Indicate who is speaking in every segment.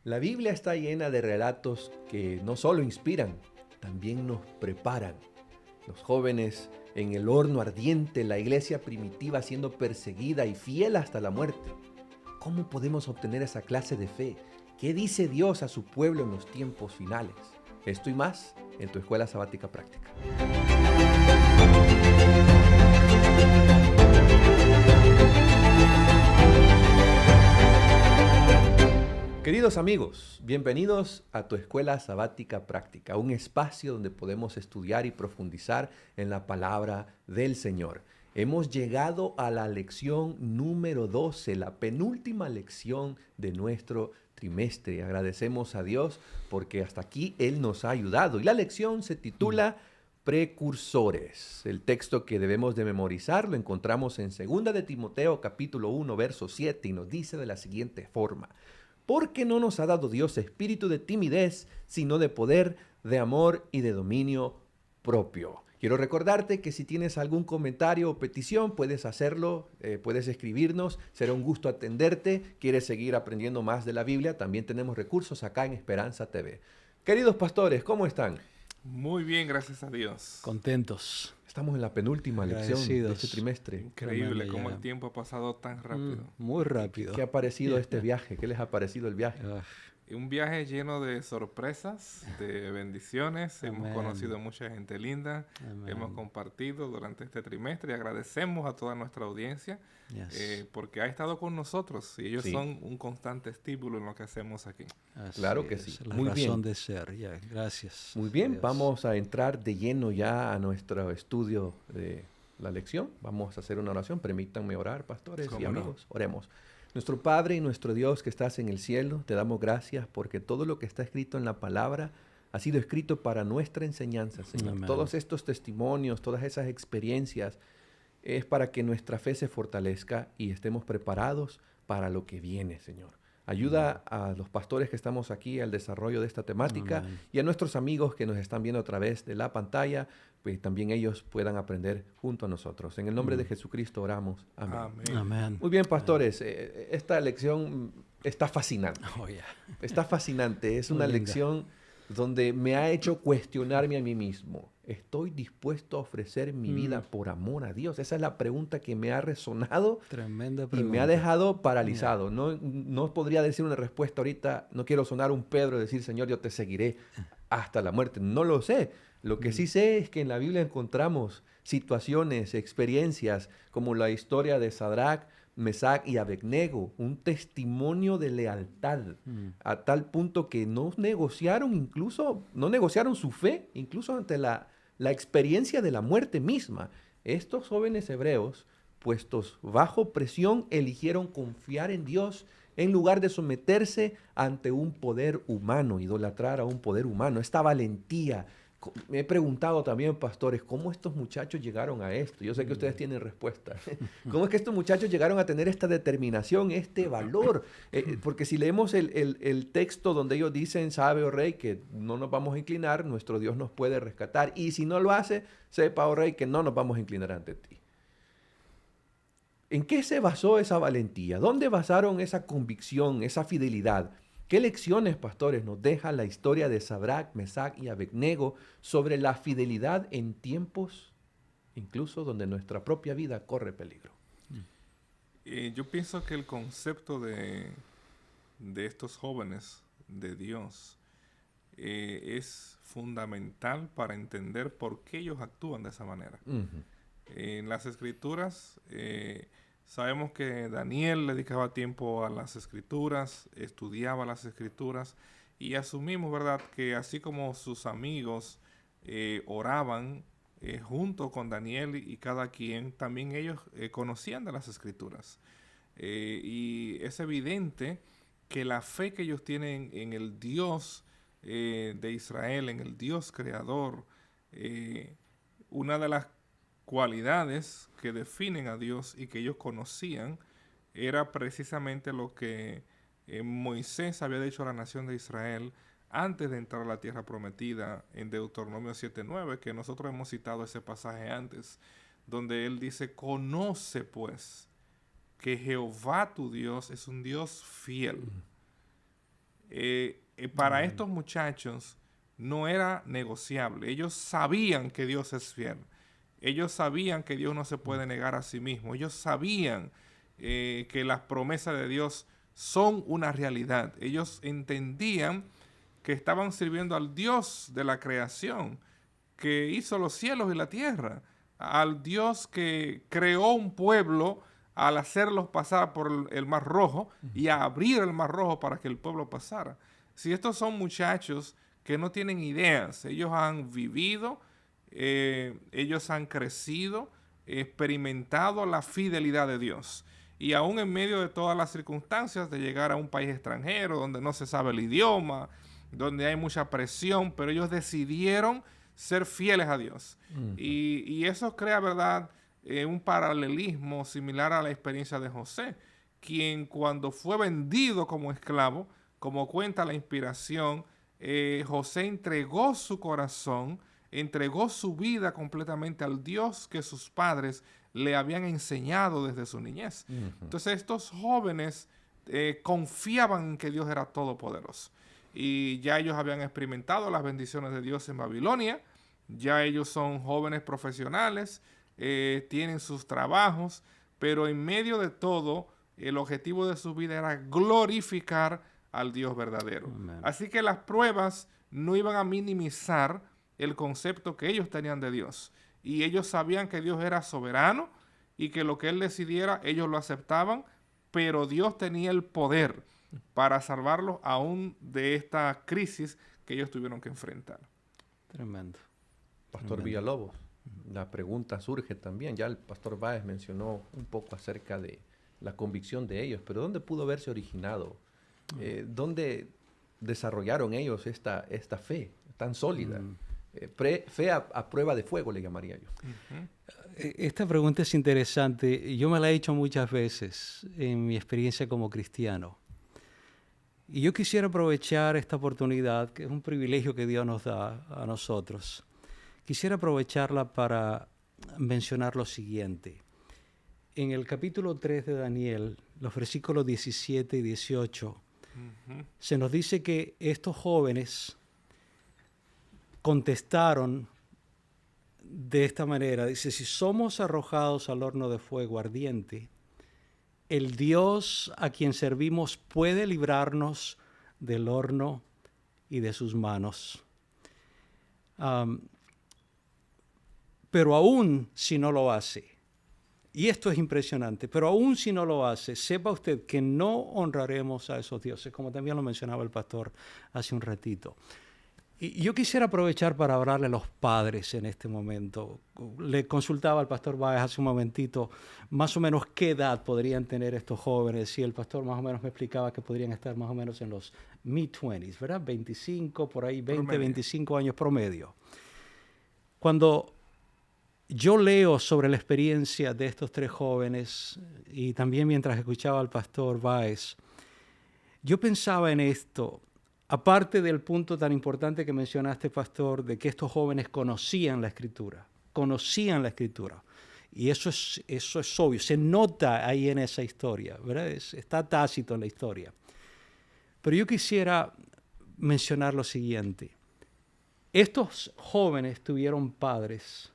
Speaker 1: La Biblia está llena de relatos que no solo inspiran, también nos preparan. Los jóvenes en el horno ardiente, la iglesia primitiva siendo perseguida y fiel hasta la muerte. ¿Cómo podemos obtener esa clase de fe? ¿Qué dice Dios a su pueblo en los tiempos finales? Esto y más en tu Escuela Sabática Práctica. Queridos amigos, bienvenidos a tu Escuela Sabática Práctica, un espacio donde podemos estudiar y profundizar en la palabra del Señor. Hemos llegado a la lección número 12, la penúltima lección de nuestro trimestre. Agradecemos a Dios porque hasta aquí Él nos ha ayudado. Y la lección se titula Precursores. El texto que debemos de memorizar lo encontramos en 2 de Timoteo capítulo 1, verso 7 y nos dice de la siguiente forma: porque no nos ha dado Dios espíritu de timidez, sino de poder, de amor y de dominio propio. Quiero recordarte que si tienes algún comentario o petición, puedes hacerlo, puedes escribirnos, será un gusto atenderte. ¿Quieres seguir aprendiendo más de la Biblia? También tenemos recursos acá en Esperanza TV. Queridos pastores, ¿cómo están?
Speaker 2: Muy bien, gracias a Dios.
Speaker 3: Contentos.
Speaker 1: Estamos en la penúltima lección de este trimestre.
Speaker 2: Increíble cómo el tiempo ha pasado tan rápido.
Speaker 3: Muy rápido.
Speaker 1: ¿Qué ha parecido este viaje? ¿Qué les ha parecido el viaje?
Speaker 2: Un viaje lleno de sorpresas, de bendiciones.
Speaker 3: Amén.
Speaker 2: Hemos conocido mucha gente linda.
Speaker 3: Amén.
Speaker 2: Hemos compartido durante este trimestre y agradecemos a toda nuestra audiencia porque ha estado con nosotros y ellos son un constante estímulo en lo que hacemos aquí.
Speaker 1: Claro que sí.
Speaker 3: Es la
Speaker 1: Muy
Speaker 3: razón
Speaker 1: bien.
Speaker 3: de ser. Gracias.
Speaker 1: Muy bien,
Speaker 3: Dios.
Speaker 1: vamos a entrar de lleno ya a nuestro estudio de la lección. Vamos a hacer una oración. Permítanme orar, pastores y amigos. Oremos. Nuestro Padre y nuestro Dios que estás en el cielo, te damos gracias porque todo lo que está escrito en la palabra ha sido escrito para nuestra enseñanza, Señor.
Speaker 3: Amén.
Speaker 1: Todos estos testimonios, todas esas experiencias, es para que nuestra fe se fortalezca y estemos preparados para lo que viene, Señor. Ayuda a los pastores que estamos aquí al desarrollo de esta temática. Amén. Y a nuestros amigos que nos están viendo a través de la pantalla, pues también ellos puedan aprender junto a nosotros. En el nombre de Jesucristo oramos. Amén.
Speaker 2: Amén.
Speaker 3: Amén.
Speaker 1: Muy bien, pastores. Esta lección está fascinante. Está fascinante. Es una lección donde me ha hecho cuestionarme a mí mismo. ¿Estoy dispuesto a ofrecer mi vida por amor a Dios? Esa es la pregunta que me ha resonado.
Speaker 3: Tremenda
Speaker 1: y
Speaker 3: pregunta.
Speaker 1: me ha dejado paralizado. No podría decir una respuesta ahorita. No quiero sonar un Pedro y decir, Señor, yo te seguiré hasta la muerte. No lo sé. Lo que sí sé es que en la Biblia encontramos situaciones, experiencias, como la historia de Sadrach, Mesach y Abednego, un testimonio de lealtad, a tal punto que no negociaron su fe, incluso ante la experiencia de la muerte misma. Estos jóvenes hebreos, puestos bajo presión, eligieron confiar en Dios en lugar de someterse ante un poder humano, idolatrar a un poder humano. Esta valentía. Me he preguntado también, pastores, ¿cómo estos muchachos llegaron a esto? Yo sé que ustedes tienen respuesta. ¿Cómo es que estos muchachos llegaron a tener esta determinación, este valor? Porque si leemos el texto donde ellos dicen, sabe, oh rey, que no nos vamos a inclinar, nuestro Dios nos puede rescatar. Y si no lo hace, sepa, oh rey, que no nos vamos a inclinar ante ti. ¿En qué se basó esa valentía? ¿Dónde basaron esa convicción, esa fidelidad? ¿Qué lecciones, pastores, nos deja la historia de Sadrach, Mesach y Abednego sobre la fidelidad en tiempos incluso donde nuestra propia vida corre peligro?
Speaker 2: Yo pienso que el concepto de estos jóvenes de Dios es fundamental para entender por qué ellos actúan de esa manera. En las Escrituras sabemos que Daniel le dedicaba tiempo a las Escrituras, estudiaba las Escrituras y asumimos, ¿verdad?, que así como sus amigos oraban junto con Daniel y cada quien, también ellos conocían de las Escrituras. Y es evidente que la fe que ellos tienen en el Dios de Israel, en el Dios creador, una de las cualidades que definen a Dios y que ellos conocían era precisamente lo que Moisés había dicho a la nación de Israel antes de entrar a la tierra prometida en Deuteronomio 7:9, que nosotros hemos citado ese pasaje antes, donde él dice: conoce pues que Jehová tu Dios es un Dios fiel. Para estos muchachos no era negociable. Ellos sabían que Dios es fiel. Ellos sabían que Dios no se puede negar a sí mismo. Ellos sabían que las promesas de Dios son una realidad. Ellos entendían que estaban sirviendo al Dios de la creación, que hizo los cielos y la tierra, al Dios que creó un pueblo al hacerlos pasar por el Mar Rojo y a abrir el Mar Rojo para que el pueblo pasara. Si estos son muchachos que no tienen ideas, ellos han vivido, ellos han crecido, experimentado la fidelidad de Dios. Y aún en medio de todas las circunstancias de llegar a un país extranjero donde no se sabe el idioma, donde hay mucha presión, pero ellos decidieron ser fieles a Dios. Y eso crea, ¿verdad?, un paralelismo similar a la experiencia de José, quien cuando fue vendido como esclavo, como cuenta la inspiración, José entregó su corazón, entregó su vida completamente al Dios que sus padres le habían enseñado desde su niñez. Entonces estos jóvenes confiaban en que Dios era todopoderoso. Y ya ellos habían experimentado las bendiciones de Dios en Babilonia, ya ellos son jóvenes profesionales, tienen sus trabajos, pero en medio de todo, el objetivo de su vida era glorificar al Dios verdadero.
Speaker 3: Amén.
Speaker 2: Así que las pruebas no iban a minimizar el concepto que ellos tenían de Dios. Y ellos sabían que Dios era soberano y que lo que Él decidiera, ellos lo aceptaban, pero Dios tenía el poder para salvarlos aún de esta crisis que ellos tuvieron que enfrentar.
Speaker 3: Tremendo.
Speaker 1: Pastor Villalobos, la pregunta surge también. Ya el pastor Báez mencionó un poco acerca de la convicción de ellos, pero ¿dónde pudo haberse originado? ¿Dónde desarrollaron ellos esta fe tan sólida? Fe a prueba de fuego, le llamaría yo.
Speaker 3: Esta pregunta es interesante. Yo me la he hecho muchas veces en mi experiencia como cristiano. Y yo quisiera aprovechar esta oportunidad, que es un privilegio que Dios nos da a nosotros. Quisiera aprovecharla para mencionar lo siguiente. En el capítulo 3 de Daniel, los versículos 17 y 18, se nos dice que estos jóvenes contestaron de esta manera. Dice, si somos arrojados al horno de fuego ardiente, el Dios a quien servimos puede librarnos del horno y de sus manos. Pero aún si no lo hace, y esto es impresionante, pero aún si no lo hace, sepa usted que no honraremos a esos dioses, como también lo mencionaba el pastor hace un ratito. Y yo quisiera aprovechar para hablarle a los padres en este momento. Le consultaba al pastor Báez hace un momentito más o menos qué edad podrían tener estos jóvenes, y el pastor más o menos me explicaba que podrían estar más o menos en los mid-20s, ¿verdad? 25, por ahí, 20, promedio. 25 años promedio. Cuando yo leo sobre la experiencia de estos tres jóvenes, y también mientras escuchaba al pastor Báez, yo pensaba en esto. Aparte del punto tan importante que mencionaste, pastor, de que estos jóvenes conocían la Escritura. Y eso es obvio, se nota ahí en esa historia, ¿verdad? Está tácito en la historia. Pero yo quisiera mencionar lo siguiente. Estos jóvenes tuvieron padres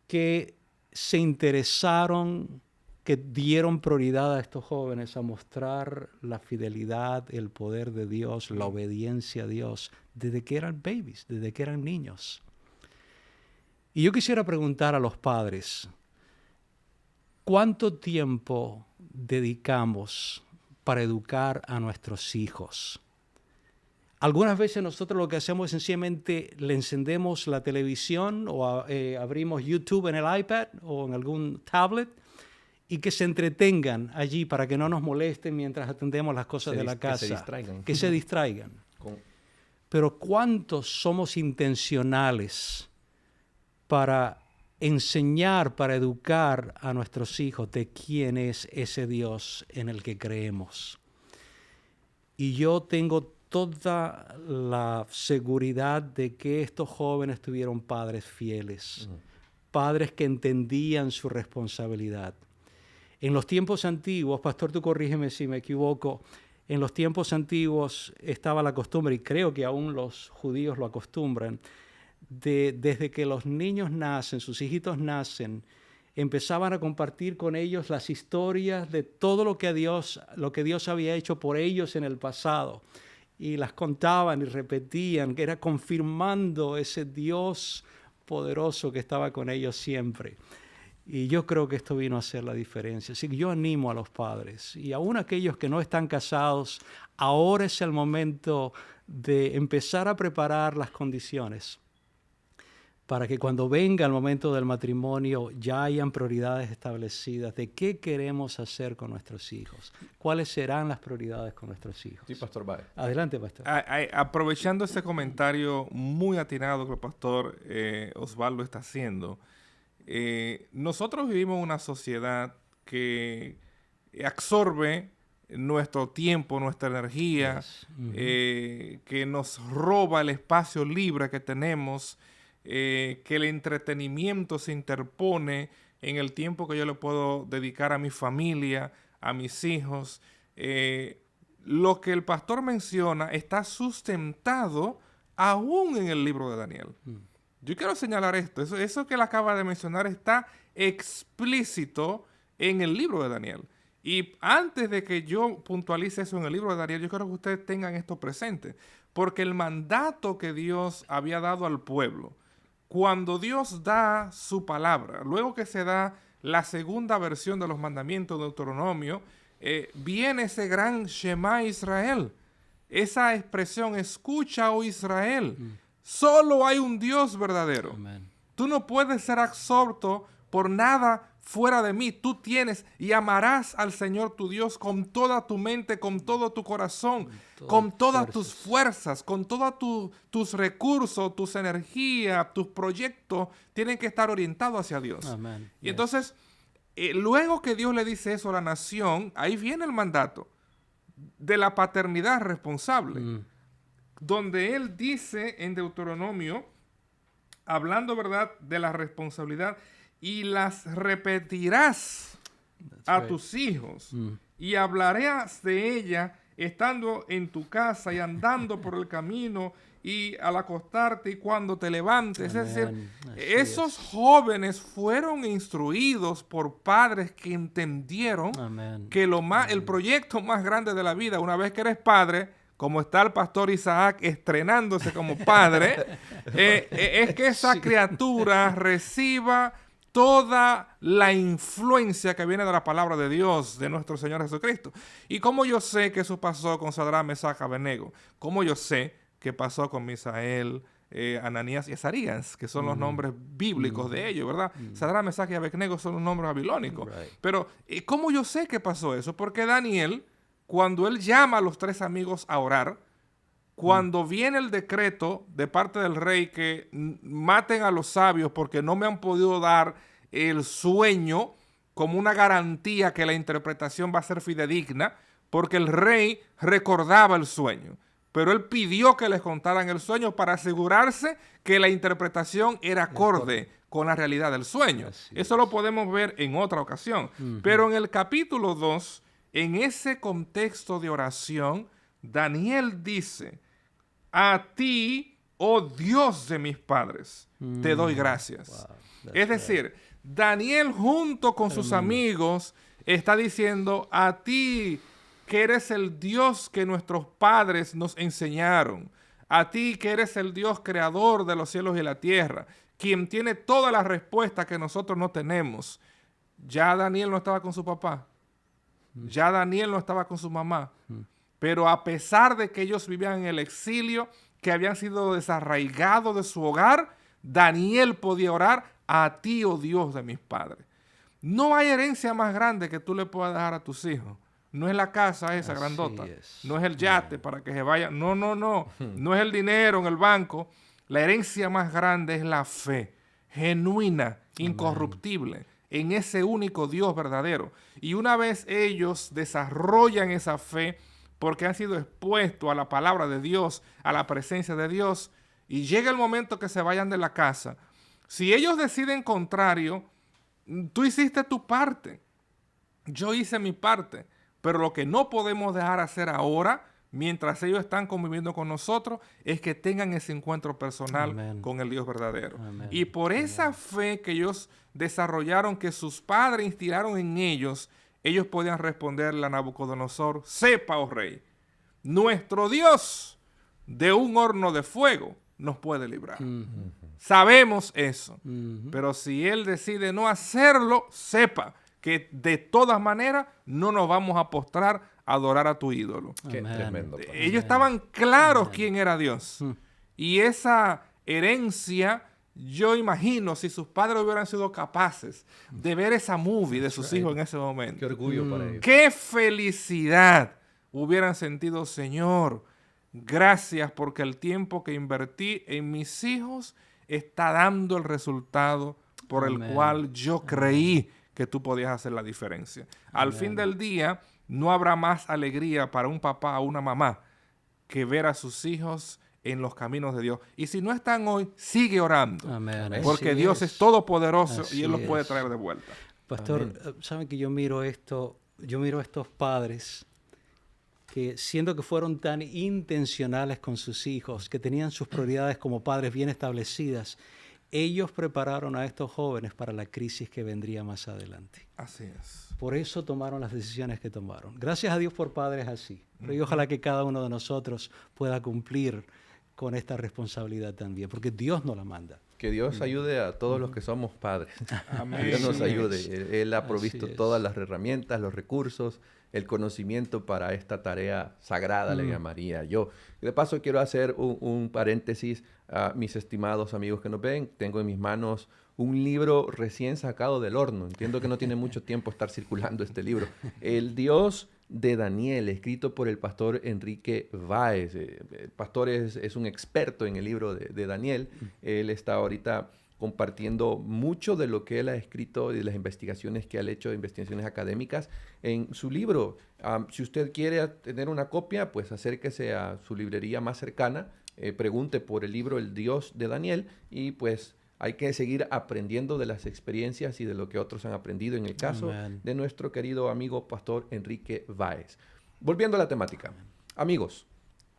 Speaker 3: que se interesaron, que dieron prioridad a estos jóvenes a mostrar la fidelidad, el poder de Dios, la obediencia a Dios, desde que eran babies, desde que eran niños. Y yo quisiera preguntar a los padres, ¿cuánto tiempo dedicamos para educar a nuestros hijos? Algunas veces nosotros lo que hacemos es sencillamente le encendemos la televisión o abrimos YouTube en el iPad o en algún tablet, y que se entretengan allí para que no nos molesten mientras atendemos las cosas de la casa. Que se distraigan. Pero ¿cuántos somos intencionales para enseñar, para educar a nuestros hijos de quién es ese Dios en el que creemos? Y yo tengo toda la seguridad de que estos jóvenes tuvieron padres fieles, padres que entendían su responsabilidad. En los tiempos antiguos, pastor, tú corrígeme si me equivoco, En los tiempos antiguos estaba la costumbre, y creo que aún los judíos lo acostumbran, desde que los niños nacen, sus hijitos nacen, empezaban a compartir con ellos las historias de todo lo que Dios había hecho por ellos en el pasado. Y las contaban y repetían, que era confirmando ese Dios poderoso que estaba con ellos siempre. Y yo creo que esto vino a hacer la diferencia. Así que yo animo a los padres y aún aquellos que no están casados, ahora es el momento de empezar a preparar las condiciones para que cuando venga el momento del matrimonio ya hayan prioridades establecidas de qué queremos hacer con nuestros hijos, cuáles serán las prioridades con nuestros hijos.
Speaker 1: Sí, Pastor Baez.
Speaker 3: Adelante, Pastor.
Speaker 2: Aprovechando ese comentario muy atinado que el Pastor Osvaldo está haciendo, nosotros vivimos una sociedad que absorbe nuestro tiempo, nuestra energía,
Speaker 3: Yes.
Speaker 2: que nos roba el espacio libre que tenemos, que el entretenimiento se interpone en el tiempo que yo le puedo dedicar a mi familia, a mis hijos. Lo que el pastor menciona está sustentado aún en el libro de Daniel. Yo quiero señalar esto. Eso que él acaba de mencionar está explícito en el libro de Daniel. Y antes de que yo puntualice eso en el libro de Daniel, yo quiero que ustedes tengan esto presente. Porque el mandato que Dios había dado al pueblo, cuando Dios da su palabra, luego que se da la segunda versión de los mandamientos de Deuteronomio, viene ese gran Shema Israel. Esa expresión, escucha, oh Israel. Solo hay un Dios verdadero.
Speaker 3: Amén.
Speaker 2: Tú no puedes ser absorto por nada fuera de mí. Tú tienes y amarás al Señor tu Dios con toda tu mente, con todo tu corazón, con todas tus fuerzas, con todos tus recursos, tus energías, tus proyectos tienen que estar orientados hacia Dios.
Speaker 3: Amén.
Speaker 2: Y entonces, luego que Dios le dice eso a la nación, ahí viene el mandato de la paternidad responsable, donde Él dice en Deuteronomio, hablando, ¿verdad?, de la responsabilidad, y las repetirás a tus hijos, y hablarás de ella estando en tu casa y andando por el camino y al acostarte y cuando te levantes.
Speaker 3: Amén.
Speaker 2: Es decir,
Speaker 3: Así
Speaker 2: esos
Speaker 3: es.
Speaker 2: jóvenes fueron instruidos por padres que entendieron
Speaker 3: Amén.
Speaker 2: que el proyecto más grande de la vida, una vez que eres padre, como está el pastor Isaac estrenándose como padre, es que esa criatura reciba toda la influencia que viene de la palabra de Dios, de nuestro Señor Jesucristo. ¿Y cómo yo sé que eso pasó con Sadrach, Mesach, Abednego? ¿Cómo yo sé que pasó con Misael, Ananías y Azarías, que son los nombres bíblicos de ellos, ¿verdad? Sadrach, Mesach y Abednego son los nombres babilónicos.
Speaker 3: Right.
Speaker 2: Pero, ¿cómo yo sé que pasó eso? Porque Daniel, cuando él llama a los tres amigos a orar, cuando viene el decreto de parte del rey que maten a los sabios porque no me han podido dar el sueño como una garantía que la interpretación va a ser fidedigna, porque el rey recordaba el sueño, pero él pidió que les contaran el sueño para asegurarse que la interpretación era acorde con la realidad del sueño. Eso lo podemos ver en otra ocasión. Pero en el capítulo 2, en ese contexto de oración, Daniel dice: a ti, oh Dios de mis padres, te doy gracias.
Speaker 3: Wow,
Speaker 2: es decir, Daniel junto con sus amigos está diciendo: a ti que eres el Dios que nuestros padres nos enseñaron, a ti que eres el Dios creador de los cielos y la tierra, quien tiene todas las respuestas que nosotros no tenemos. Ya Daniel no estaba con su papá, ya Daniel no estaba con su mamá. Pero a pesar de que ellos vivían en el exilio, que habían sido desarraigados de su hogar, Daniel podía orar: a ti, oh Dios de mis padres. No hay herencia más grande que tú le puedas dejar a tus hijos. No es la casa esa
Speaker 3: Así
Speaker 2: grandota.
Speaker 3: es.
Speaker 2: No es el yate para que se vaya. No. No es el dinero en el banco. La herencia más grande es la fe, genuina, incorruptible, en ese único Dios verdadero. Y una vez ellos desarrollan esa fe, porque han sido expuestos a la palabra de Dios, a la presencia de Dios, y llega el momento que se vayan de la casa, si ellos deciden contrario, tú hiciste tu parte, yo hice mi parte, Pero lo que no podemos dejar hacer ahora, mientras ellos están conviviendo con nosotros, es que tengan ese encuentro personal
Speaker 3: Amén.
Speaker 2: con el Dios verdadero.
Speaker 3: Amén.
Speaker 2: Y por esa fe que ellos desarrollaron, que sus padres instiraron en ellos podían responderle a Nabucodonosor: sepa, oh rey, nuestro Dios de un horno de fuego nos puede librar. Sabemos eso. Pero si él decide no hacerlo, sepa que de todas maneras no nos vamos a postrar a adorar a tu ídolo.
Speaker 1: Qué
Speaker 3: Amén.
Speaker 1: tremendo. Pastor.
Speaker 2: Ellos estaban claros quién era Dios. Y esa herencia, yo imagino, si sus padres hubieran sido capaces de ver esa movie de sus hijos en ese
Speaker 1: Qué
Speaker 2: momento,
Speaker 1: orgullo para ellos.
Speaker 2: qué felicidad hubieran sentido. Señor, gracias porque el tiempo que invertí en mis hijos está dando el resultado por el
Speaker 3: Amén.
Speaker 2: cual yo creí que tú podías hacer la diferencia. Al fin del día, no habrá más alegría para un papá o una mamá que ver a sus hijos en los caminos de Dios. Y si no están hoy, sigue orando.
Speaker 3: Amén.
Speaker 2: Porque
Speaker 3: Así
Speaker 2: Dios es todopoderoso
Speaker 3: Así
Speaker 2: y Él los puede
Speaker 3: es.
Speaker 2: traer de vuelta.
Speaker 3: Pastor, ¿saben que yo miro esto? Yo miro a estos padres que, siendo que fueron tan intencionales con sus hijos, que tenían sus prioridades como padres bien establecidas, ellos prepararon a estos jóvenes para la crisis que vendría más adelante.
Speaker 2: Así es.
Speaker 3: Por eso tomaron las decisiones que tomaron. Gracias a Dios por padres así. Pero y ojalá que cada uno de nosotros pueda cumplir con esta responsabilidad también, porque Dios nos la manda.
Speaker 1: Que Dios ayude a todos los que somos padres.
Speaker 2: Amén.
Speaker 1: Que Dios nos
Speaker 3: Así
Speaker 1: ayude.
Speaker 3: es.
Speaker 1: Él ha provisto
Speaker 3: Así es.
Speaker 1: todas las herramientas, los recursos, el conocimiento para esta tarea sagrada, le llamaría yo. De paso, quiero hacer un paréntesis a mis estimados amigos que nos ven. Tengo en mis manos un libro recién sacado del horno. Entiendo que no tiene mucho tiempo estar circulando este libro. El Dios de Daniel, escrito por el pastor Enrique Báez. El pastor es un experto en el libro de Daniel. Él está ahorita compartiendo mucho de lo que él ha escrito y de las investigaciones que él ha hecho, investigaciones académicas, en su libro. Si usted quiere tener una copia, pues acérquese a su librería más cercana, pregunte por el libro El Dios de Daniel y pues hay que seguir aprendiendo de las experiencias y de lo que otros han aprendido, en el caso
Speaker 3: Amén.
Speaker 1: de nuestro querido amigo pastor Enrique Báez. Volviendo a la temática. Amigos,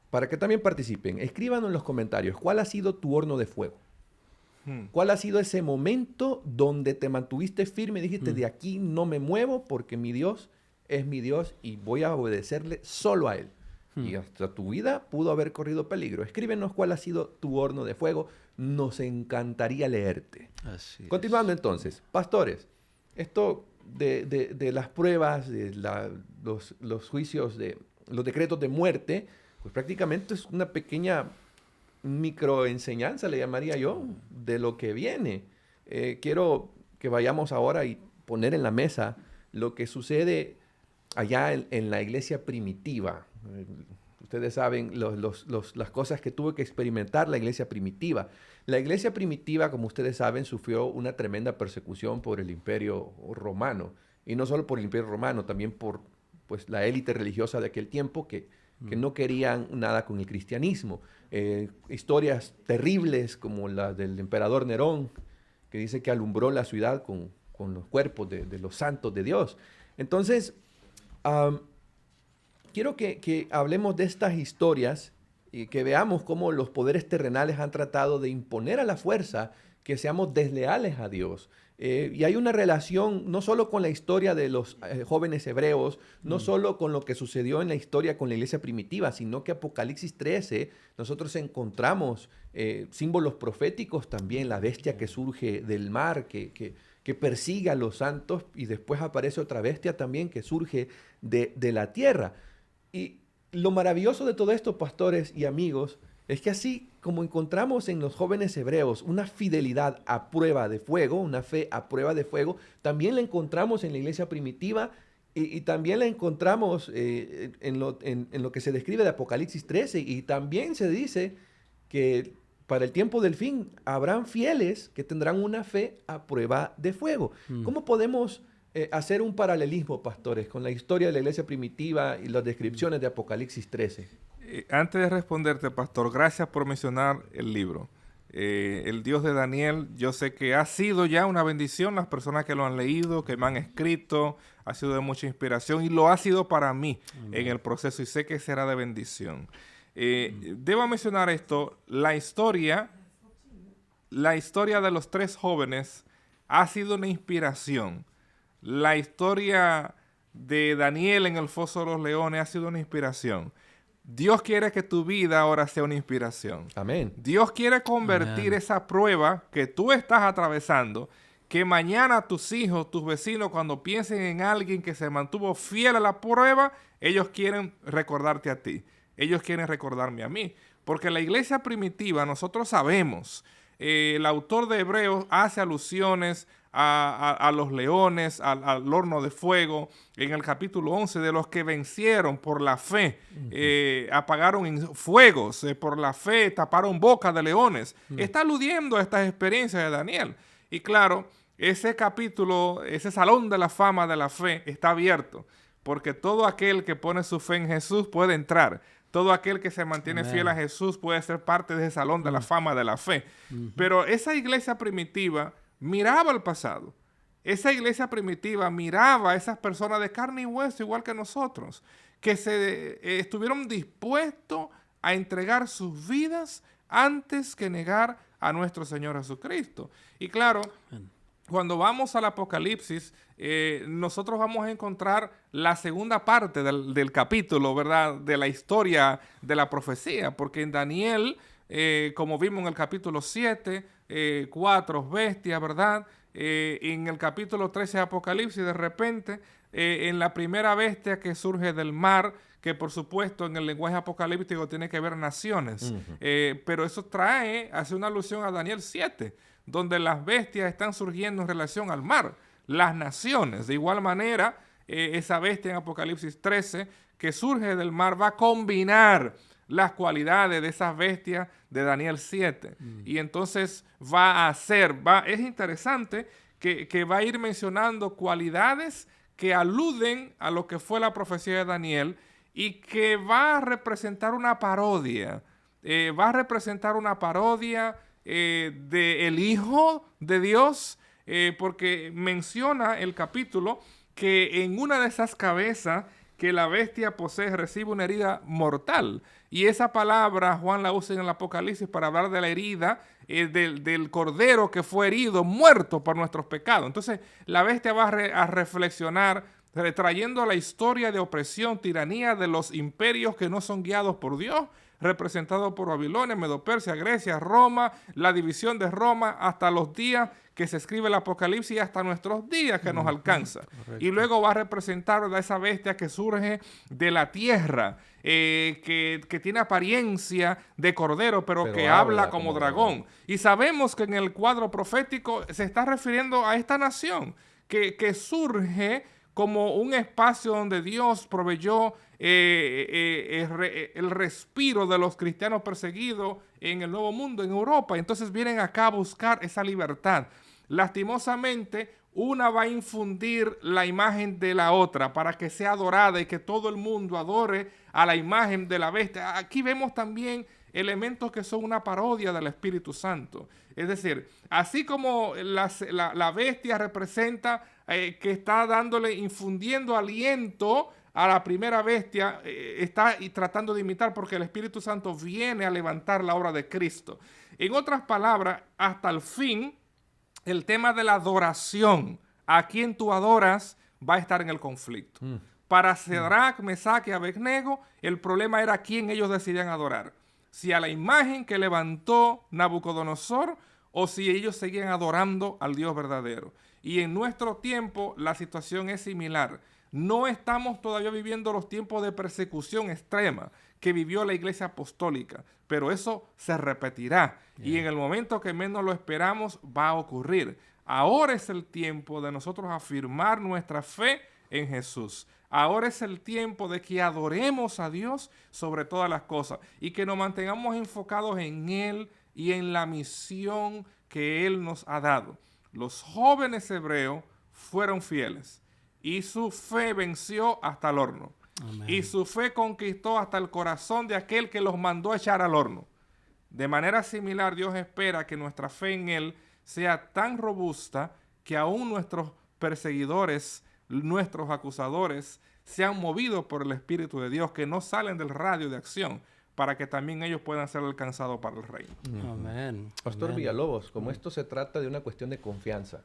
Speaker 1: para que también participen, escríbanos en los comentarios cuál ha sido tu horno de fuego. ¿Cuál ha sido ese momento donde te mantuviste firme y dijiste, de aquí no me muevo porque mi Dios es mi Dios y voy a obedecerle solo a Él? Y hasta tu vida pudo haber corrido peligro. Escríbenos cuál ha sido tu horno de fuego. Nos encantaría leerte.
Speaker 3: Así es.
Speaker 1: Continuando entonces, pastores, esto de las pruebas, de los juicios, de los decretos de muerte, pues prácticamente es una pequeña microenseñanza, le llamaría yo, de lo que viene. Quiero que vayamos ahora y poner en la mesa lo que sucede allá en la iglesia primitiva. Ustedes saben las cosas que tuvo que experimentar la iglesia primitiva. La iglesia primitiva, como ustedes saben, sufrió una tremenda persecución por el Imperio Romano. Y no solo por el Imperio Romano, también por pues, la élite religiosa de aquel tiempo que no querían nada con el cristianismo. Historias terribles como la del emperador Nerón, que dice que alumbró la ciudad con los cuerpos de los santos de Dios. Entonces, quiero que hablemos de estas historias y que veamos cómo los poderes terrenales han tratado de imponer a la fuerza que seamos desleales a Dios. Y hay una relación no solo con la historia de los jóvenes hebreos, no solo con lo que sucedió en la historia con la iglesia primitiva, sino que Apocalipsis 13 nosotros encontramos símbolos proféticos también, la bestia que surge del mar, que persigue a los santos, y después aparece otra bestia también que surge de la tierra. Y lo maravilloso de todo esto, pastores y amigos, es que así como encontramos en los jóvenes hebreos una fidelidad a prueba de fuego, una fe a prueba de fuego, también la encontramos en la iglesia primitiva y también la encontramos en lo que se describe de Apocalipsis 13. Y también se dice que para el tiempo del fin habrán fieles que tendrán una fe a prueba de fuego. ¿Cómo podemos hacer un paralelismo, pastores, con la historia de la iglesia primitiva y las descripciones de Apocalipsis 13?
Speaker 2: Antes de responderte, pastor, gracias por mencionar el libro. El Dios de Daniel, yo sé que ha sido ya una bendición. Las personas que lo han leído, que me han escrito, ha sido de mucha inspiración y lo ha sido para mí en el proceso y sé que será de bendición. Debo mencionar esto, la historia de los 3 jóvenes ha sido una inspiración. La historia de Daniel en el foso de los leones ha sido una inspiración. Dios quiere que tu vida ahora sea una inspiración.
Speaker 1: Amén.
Speaker 2: Dios quiere convertir
Speaker 3: Amén.
Speaker 2: esa prueba que tú estás atravesando, que mañana tus hijos, tus vecinos, cuando piensen en alguien que se mantuvo fiel a la prueba, ellos quieren recordarte a ti. Ellos quieren recordarme a mí. Porque la iglesia primitiva, nosotros sabemos, el autor de Hebreos hace alusiones a los leones, al horno de fuego, en el capítulo 11, de los que vencieron por la fe, apagaron en fuegos, por la fe taparon bocas de leones. Está aludiendo a estas experiencias de Daniel. Y claro, ese capítulo, ese salón de la fama de la fe está abierto, porque todo aquel que pone su fe en Jesús puede entrar. Todo aquel que se mantiene fiel a Jesús puede ser parte de ese salón de la fama de la fe. Pero esa iglesia primitiva miraba el pasado. Esa iglesia primitiva miraba a esas personas de carne y hueso, igual que nosotros, que estuvieron dispuestos a entregar sus vidas antes que negar a nuestro Señor Jesucristo. Y claro, cuando vamos al Apocalipsis, nosotros vamos a encontrar la segunda parte del capítulo, ¿verdad? De la historia de la profecía, porque en Daniel, como vimos en el capítulo 7, 4 bestias, ¿verdad? En el capítulo 13 de Apocalipsis, de repente, en la primera bestia que surge del mar, que por supuesto en el lenguaje apocalíptico tiene que ver naciones, pero eso hace una alusión a Daniel 7, donde las bestias están surgiendo en relación al mar, las naciones. De igual manera, esa bestia en Apocalipsis 13 que surge del mar va a combinar las cualidades de esas bestias de Daniel 7. Y entonces es interesante que va a ir mencionando cualidades que aluden a lo que fue la profecía de Daniel y que va a representar una parodia. Del Hijo de Dios, porque menciona el capítulo que en una de esas cabezas que la bestia posee recibe una herida mortal. Y esa palabra Juan la usa en el Apocalipsis para hablar de la herida del cordero que fue herido, muerto por nuestros pecados. Entonces la bestia va a reflexionar, trayendo la historia de opresión, tiranía de los imperios que no son guiados por Dios, representado por Babilonia, Medo-Persia, Grecia, Roma, la división de Roma, hasta los días que se escribe el Apocalipsis y hasta nuestros días que nos alcanza. Correcto. Y luego va a representar a esa bestia que surge de la tierra, que tiene apariencia de cordero, pero que habla como dragón. Y sabemos que en el cuadro profético se está refiriendo a esta nación, que surge como un espacio donde Dios proveyó el respiro de los cristianos perseguidos en el Nuevo Mundo, en Europa. Entonces vienen acá a buscar esa libertad. Lastimosamente, una va a infundir la imagen de la otra para que sea adorada y que todo el mundo adore a la imagen de la bestia. Aquí vemos también elementos que son una parodia del Espíritu Santo. Es decir, así como la bestia representa que está infundiendo aliento a la primera bestia, está tratando de imitar, porque el Espíritu Santo viene a levantar la obra de Cristo. En otras palabras, hasta el fin, el tema de la adoración, a quien tú adoras, va a estar en el conflicto. Para Sadrach, Mesach y Abednego, el problema era a quién ellos decidían adorar. Si a la imagen que levantó Nabucodonosor o si ellos seguían adorando al Dios verdadero. Y en nuestro tiempo la situación es similar. No estamos todavía viviendo los tiempos de persecución extrema que vivió la Iglesia Apostólica, pero eso se repetirá. Y en el momento que menos lo esperamos va a ocurrir. Ahora es el tiempo de nosotros afirmar nuestra fe en Jesús. Ahora es el tiempo de que adoremos a Dios sobre todas las cosas y que nos mantengamos enfocados en Él y en la misión que Él nos ha dado. Los jóvenes hebreos fueron fieles y su fe venció hasta el horno. Amén. Y su fe conquistó hasta el corazón de aquel que los mandó a echar al horno. De manera similar, Dios espera que nuestra fe en Él sea tan robusta que aún nuestros perseguidores, nuestros acusadores, sean movidos por el Espíritu de Dios, que no salen del radio de acción, para que también ellos puedan ser alcanzados para el reino.
Speaker 3: Amén.
Speaker 1: Pastor
Speaker 3: Amén.
Speaker 1: Villalobos, como esto se trata de una cuestión de confianza,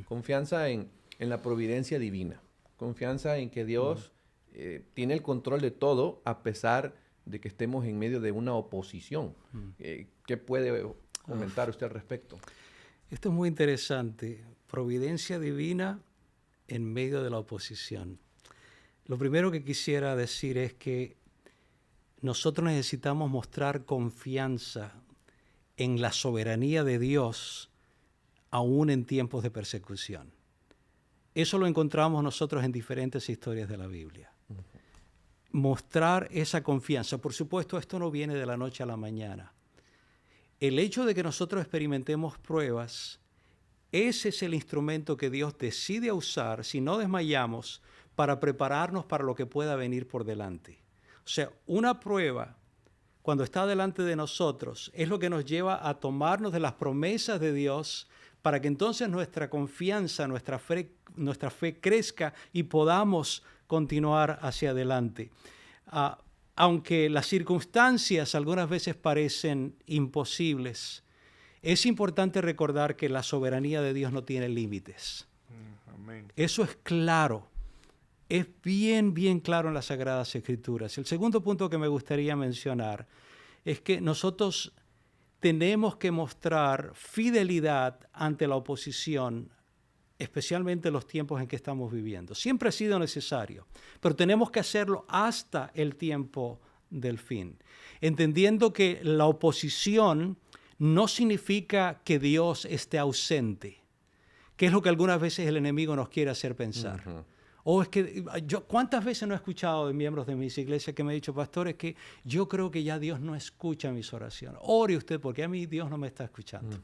Speaker 1: confianza en la providencia divina, confianza en que Dios tiene el control de todo a pesar de que estemos en medio de una oposición. ¿Qué puede comentar usted al respecto?
Speaker 3: Esto es muy interesante. Providencia divina en medio de la oposición. Lo primero que quisiera decir es que nosotros necesitamos mostrar confianza en la soberanía de Dios aún en tiempos de persecución. Eso lo encontramos nosotros en diferentes historias de la Biblia. Mostrar esa confianza. Por supuesto, esto no viene de la noche a la mañana. El hecho de que nosotros experimentemos pruebas, ese es el instrumento que Dios decide usar, si no desmayamos, para prepararnos para lo que pueda venir por delante. O sea, una prueba, cuando está delante de nosotros, es lo que nos lleva a tomarnos de las promesas de Dios para que entonces nuestra confianza, nuestra fe crezca y podamos continuar hacia adelante. Aunque las circunstancias algunas veces parecen imposibles, es importante recordar que la soberanía de Dios no tiene límites.
Speaker 2: Amén.
Speaker 3: Eso es claro. Es bien, bien claro en las Sagradas Escrituras. El segundo punto que me gustaría mencionar es que nosotros tenemos que mostrar fidelidad ante la oposición, especialmente en los tiempos en que estamos viviendo. Siempre ha sido necesario, pero tenemos que hacerlo hasta el tiempo del fin, entendiendo que la oposición no significa que Dios esté ausente, que es lo que algunas veces el enemigo nos quiere hacer pensar. Es que ¿cuántas veces no he escuchado de miembros de mis iglesias que me han dicho, pastor, es que yo creo que ya Dios no escucha mis oraciones? Ore usted porque a mí Dios no me está escuchando.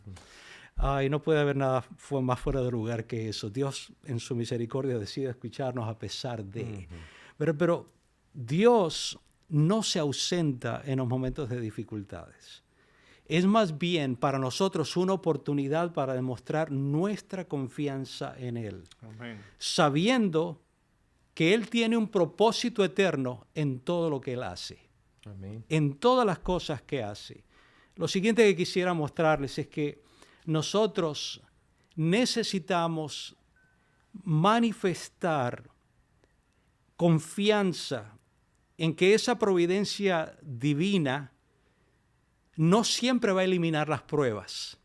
Speaker 3: Y no puede haber nada más fuera de lugar que eso. Dios en su misericordia decide escucharnos a pesar de. Pero Dios no se ausenta en los momentos de dificultades. Es más bien para nosotros una oportunidad para demostrar nuestra confianza en Él.
Speaker 2: Amén.
Speaker 3: Sabiendo que Él tiene un propósito eterno en todo lo que Él hace.
Speaker 1: Amén.
Speaker 3: En todas las cosas que hace. Lo siguiente que quisiera mostrarles es que nosotros necesitamos manifestar confianza en que esa providencia divina no siempre va a eliminar las pruebas,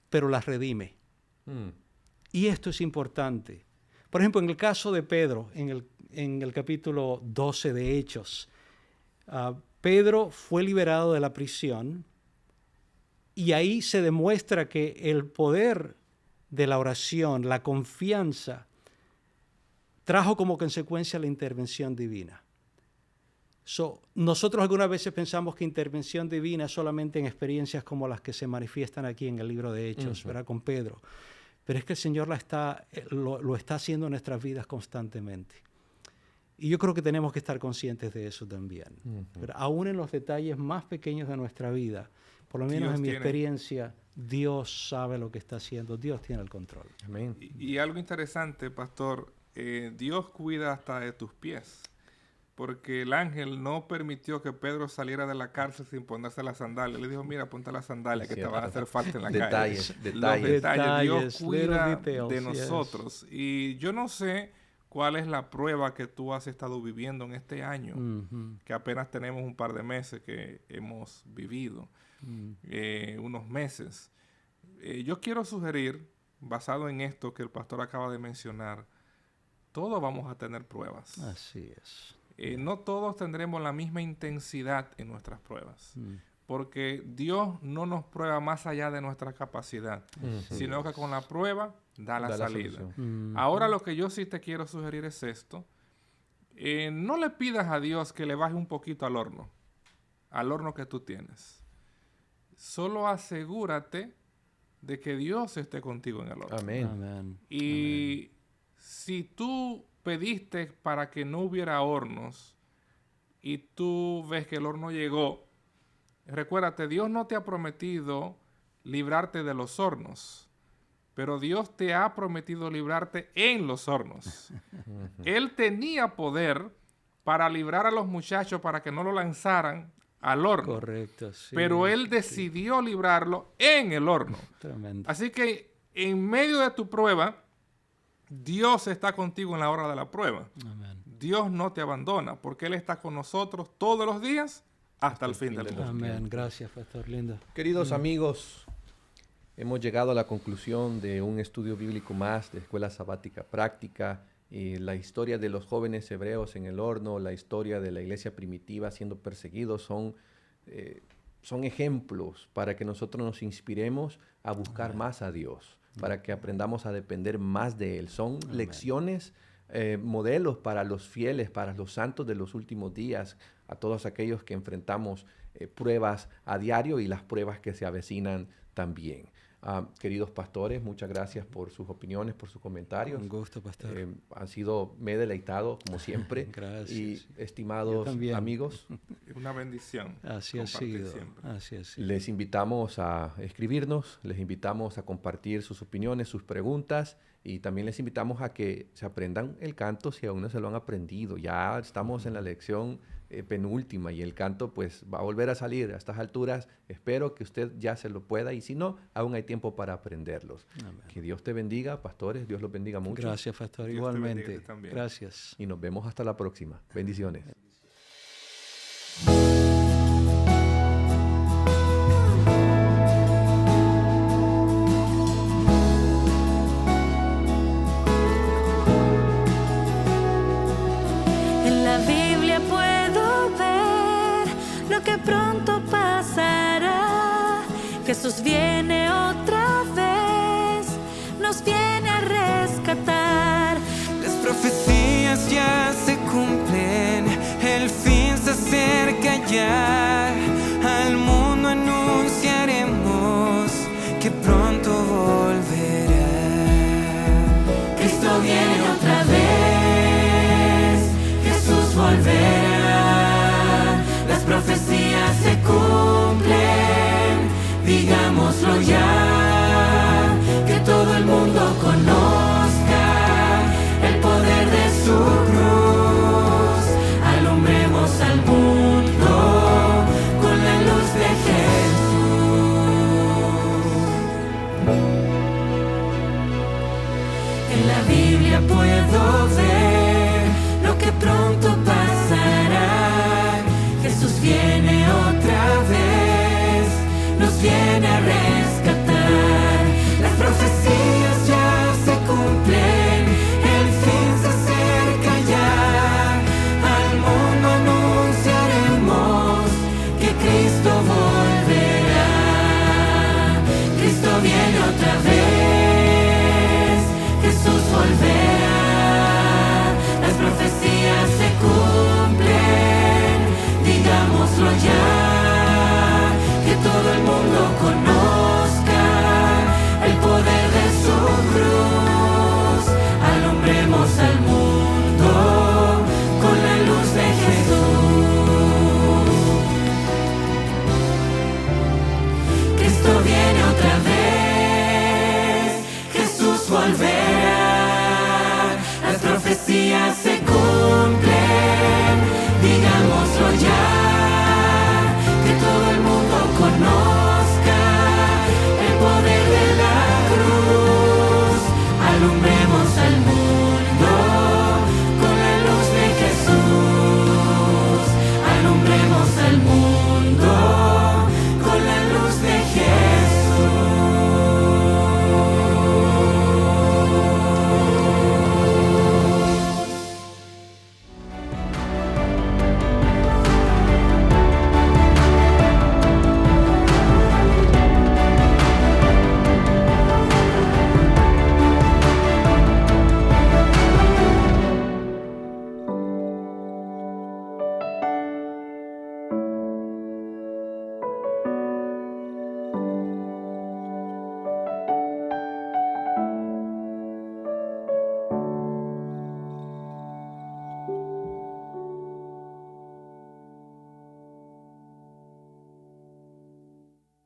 Speaker 3: pero las redime. Y esto es importante. Por ejemplo, en el caso de Pedro, en el capítulo 12 de Hechos, Pedro fue liberado de la prisión y ahí se demuestra que el poder de la oración, la confianza, trajo como consecuencia la intervención divina. Nosotros algunas veces pensamos que intervención divina es solamente en experiencias como las que se manifiestan aquí en el libro de Hechos, ¿verdad? Con Pedro. Pero es que el Señor lo está haciendo en nuestras vidas constantemente. Y yo creo que tenemos que estar conscientes de eso también. Pero aún en los detalles más pequeños de nuestra vida, por lo menos en mi experiencia, Dios sabe lo que está haciendo. Dios tiene el control.
Speaker 1: Amén.
Speaker 2: Y algo interesante, pastor, Dios cuida hasta de tus pies. Porque el ángel no permitió que Pedro saliera de la cárcel sin ponerse las sandalias. Le dijo, mira, ponte las sandalias que te van a hacer falta en la calle. Detalles. Dios cuida de nosotros. Yes. Y yo no sé cuál es la prueba que tú has estado viviendo en este año, que apenas tenemos un par de meses que hemos vivido, unos meses. Yo quiero sugerir, basado en esto que el pastor acaba de mencionar, todos vamos a tener pruebas.
Speaker 3: Así es.
Speaker 2: No todos tendremos la misma intensidad en nuestras pruebas, porque Dios no nos prueba más allá de nuestra capacidad, sino que con la prueba da la salida. Ahora lo que yo sí te quiero sugerir es esto. No le pidas a Dios que le baje un poquito al horno que tú tienes. Solo asegúrate de que Dios esté contigo en el horno.
Speaker 1: Amén.
Speaker 3: Amén.
Speaker 2: Y si tú pediste para que no hubiera hornos y tú ves que el horno llegó, Recuérdate, Dios no te ha prometido librarte de los hornos, pero Dios te ha prometido librarte en los hornos. Él tenía poder para librar a los muchachos para que no lo lanzaran al horno.
Speaker 3: Correcto, sí.
Speaker 2: Pero Él decidió librarlo en el horno.
Speaker 3: Tremendo.
Speaker 2: Así que en medio de tu prueba, Dios está contigo en la hora de la prueba.
Speaker 3: Amén.
Speaker 2: Dios no te abandona porque Él está con nosotros todos los días hasta el fin del mundo.
Speaker 3: Amén. Gracias, pastor lindo.
Speaker 1: Queridos amigos, hemos llegado a la conclusión de un estudio bíblico más de Escuela Sabática Práctica. La historia de los jóvenes hebreos en el horno, la historia de la iglesia primitiva siendo perseguidos son ejemplos para que nosotros nos inspiremos a buscar más a Dios, para que aprendamos a depender más de Él. Son lecciones, modelos para los fieles, para los santos de los últimos días, a todos aquellos que enfrentamos pruebas a diario y las pruebas que se avecinan también. Queridos pastores, muchas gracias por sus opiniones, por sus comentarios.
Speaker 3: Un gusto, pastor.
Speaker 1: Me he deleitado, como siempre.
Speaker 3: Gracias.
Speaker 1: Y estimados
Speaker 3: también.
Speaker 1: amigos,
Speaker 2: Una bendición.
Speaker 3: Así ha
Speaker 2: compartir
Speaker 3: sido.
Speaker 2: siempre.
Speaker 3: Así ha sido.
Speaker 1: les invitamos a escribirnos, les invitamos a compartir sus opiniones, sus preguntas, y también les invitamos a que se aprendan el canto si aún no se lo han aprendido. Ya estamos en la lección penúltima y el canto pues va a volver a salir a estas alturas. Espero que usted ya se lo pueda, y si no, aún hay tiempo para aprenderlos.
Speaker 3: Amén.
Speaker 1: Que Dios te bendiga, pastores, Dios los bendiga mucho.
Speaker 3: Gracias, pastor.
Speaker 2: Dios te bendiga a
Speaker 3: Igualmente.
Speaker 2: ti también.
Speaker 3: Gracias.
Speaker 1: Y nos vemos hasta la próxima. Bendiciones.
Speaker 4: En la Biblia puedo ver lo que pronto pasará. Jesús viene otra vez, nos viene a rescatar.
Speaker 5: Las profecías ya se cumplen, el fin se acerca ya. Al mundo anunciaremos que pronto volverá.
Speaker 4: Cristo viene otra vez, Jesús volverá. Las profecías se cumplen, digámoslo ya. Que todo el mundo conozca el poder de su cruz. Alumbremos al mundo con la luz de Jesús. En la Biblia puedo ver lo que pronto pasará. Jesús viene